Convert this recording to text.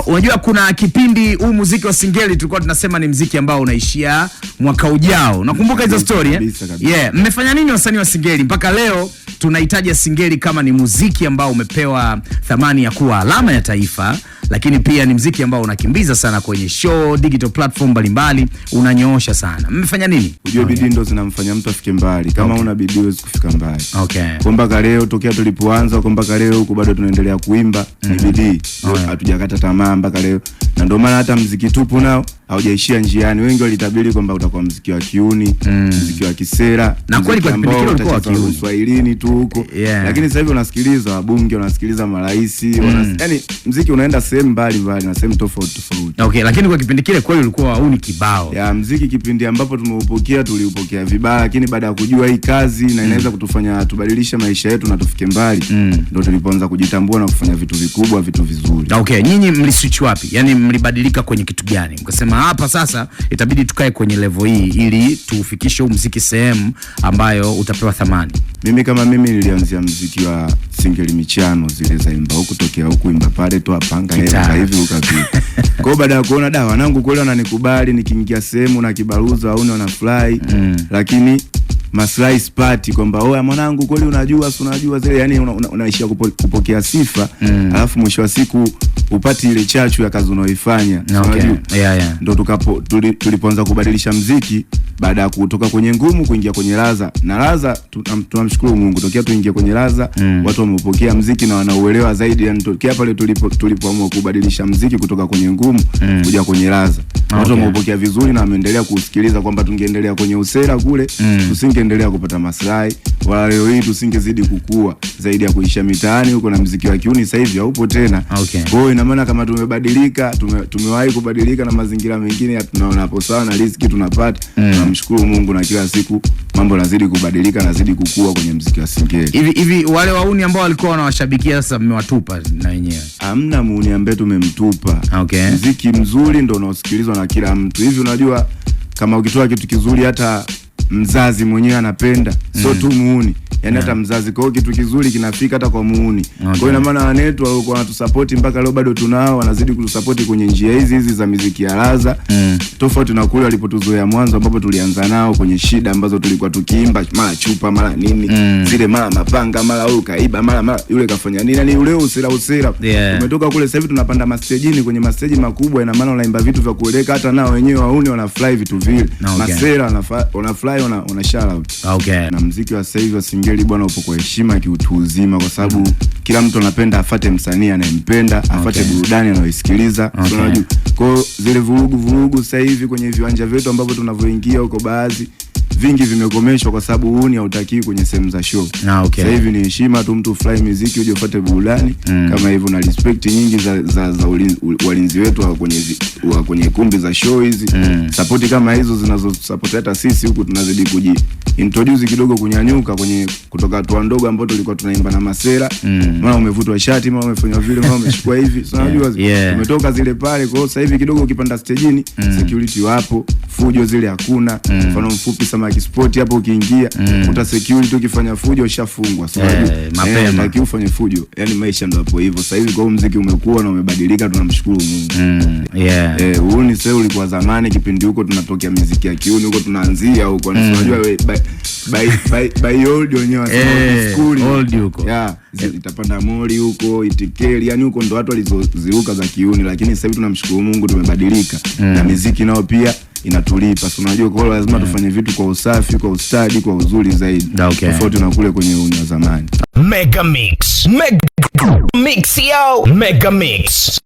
Unajua kuna kipindi huu muziki wa Singeli tulikuwa tunasema ni muziki ambao unaishia mwaka ujao. Nakumbuka hizo story Yeah, mmefanya nini wasanii wa Singeli mpaka leo tunahitaji Singeli kama ni muziki ambao umepewa thamani ya kuwa alama ya taifa, lakini pia ni muziki ambao unakimbiza sana kwenye show, digital platform mbalimbali, unanyoosha sana. Mmefanya nini? Unajua bidii ndo zinamfanya mtu afike mbali. Kama una bidii huwezi kufika mbali. Kwa mpaka leo tokea tulipoanza kwa mpaka leo huko bado tunaendelea kuimba ni bidii. Hatujakata tamaa mpaka leo. Na ndio maana hata muziki tupu nao haujaishia njiani. Wengi walitabiri kwamba utakuwa muziki wa kiuni, muziki wa kisera. Na kweli kwa kipindi kile ulikuwa wa kiuni. Swahilini tu huko. Lakini sasa hivi unasikiliza wabunge, unasikiliza marais, yani muziki unaenda sehemu mbalimbali na sehemu tofauti. Lakini kwa kipindi kile kweli ulikuwa hauni kibao. Ya muziki kipindi ambapo tumeupokea tuliupokea vibaya, lakini baada ya kujua hii kazi na inaweza kutufanya tubadilishe maisha yetu na tufike mbali, ndio tulipoanza kujitambua na kufanya vitu vikubwa, vitu vizuri. Nyinyi mliswitch wapi? Yani mlibadilika kwenye kitu gani? Mkasema hapa sasa itabidi tukae kwenye level hii ili tuufikishe huu muziki sehemu ambayo utapewa thamani. Mimi nilianzia muziki wa Singeli michano zile za imba huku tokea huku imba pale tu apanga hivi ukapita. Kwa baada ya kuona wanangu kweli wananikubali, nikiingia sehemu na kibaruza au wanafly, lakini maslahi spati kwamba oya mwanangu kweli unajua zile, yani unaishia kupokea sifa, alafu mwisho wa siku upati ile chachu ya kazi unaoifanya. Ndio tulipoanza kubadilisha muziki baada ya kutoka kwenye ngumu kuingia kwenye laza. Na laza tunamshukuru Mungu, tokea tuingie kwenye laza watu wameupokea muziki na wanauelewa zaidi. Yani tokea pale tulipoamua kubadilisha muziki kutoka kwenye ngumu kuja kwenye laza, watu wameupokea vizuri na wameendelea kusikiliza, kwamba tungeendelea kwenye usera kule tusingeendelea kupata maslahi, wala leo hii tusingezidi kukua zaidi ya kuisha mitaani huko, na muziki wa kiuni sasa hivi haupo tena. Kwa hiyo ina maana kama tumebadilika, tumewahi kubadilika na mazingira mengine tunaona hapo sawa na riziki tunapata. Namshukuru Mungu na kila siku mambo yanazidi kubadilika, nazidi kukua kwenye muziki wa Singeli. Hivi wale wauni ambao walikuwa wanawashabikia sasa mmewatupa na wenyewe? Hamna muuni ambaye tumemtupa. Muziki mzuri ndio unaosikilizwa na kila mtu. Hivi unajua kama ukitoa kitu kizuri hata mzazi mwenyewe anapenda, sio tu muuni. Yani hata mzazi, kwa kitu kizuri kinafika hata kwa muuni. Kwa hiyo ina maana wanetu walikuwa wanatusupport mpaka leo bado tunao, wanazidi kutusupport kwenye njia hizi za muziki ya laza. Tofauti na kule walipotuzoea mwanzo ambapo tulianza nao kwenye shida ambazo tulikuwa tukiimba mara chupa mara nini, zile mara mapanga mara huyu kaiba mara yule kafanya nini, yani ule usera. Tumetoka kule sasa hivi tunapanda mastajini, kwenye mastage makubwa, ina maana unaimba vitu vya kueleka, hata nao wenyewe wauni wanafly vitu vile. Masera wanafly wana shout out. Na muziki wa sasa hivi wa Singeli bwana upo kwa heshima kiutu uzima, kwa sababu kila mtu anapenda afate msanii anayempenda, afate burudani anayoisikiliza. Unajua kwa zile vurugu sasa hivi kwenye viwanja vyetu ambavyo tunavyoingia huko, baadhi vingi vimekomeshwa kwa sababu huni hautaki kwenye sehemu za show. Sasa hivi ni heshima tu, mtu fly muziki uje ufuate burudani kama hivyo, na respect nyingi za walinzi wetu wa kwenye kumbi za show hizi. Support kama hizo zinazosupport hata sisi huku tunazidi introduce kidogo, kunyanyuka kwenye kutoka hatua ndogo ambapo tulikuwa tunaimba na masera, mara umevutwa shati, mara umefanywa vile, mara umeshikwa hivi. So unajua umetoka zile pale. Kwa sasa hivi kidogo ukipanda stage security wapo, fujo zile hakuna. Mfano mfupi Samaki Sport hapo ukiingia uta security, ukifanya fujo ushafungwa. So mapema taki ufanye fujo, yani maisha ndio hapo hivyo. Sasa hivi kwa muziki umekuwa na umebadilika, tunamshukuru Mungu. Huni sasa ulikuwa zamani kipindi huko tunatokea muziki ya kiuni huko tunaanzia huko, unajua by old wenyewe school old huko itapanda mori huko itikeli, yani huko ndo watu walizoziruka za kiuni. Lakini sasa hivi tunamshukuru Mungu tumebadilika, na muziki nao pia inatulipa. So unajua kwa lazima tufanye vitu kwa usafi, kwa ustadi, kwa uzuri zaidi, tofauti na kule kwenye uni wa zamani. Mega Mix yo, Mega Mix.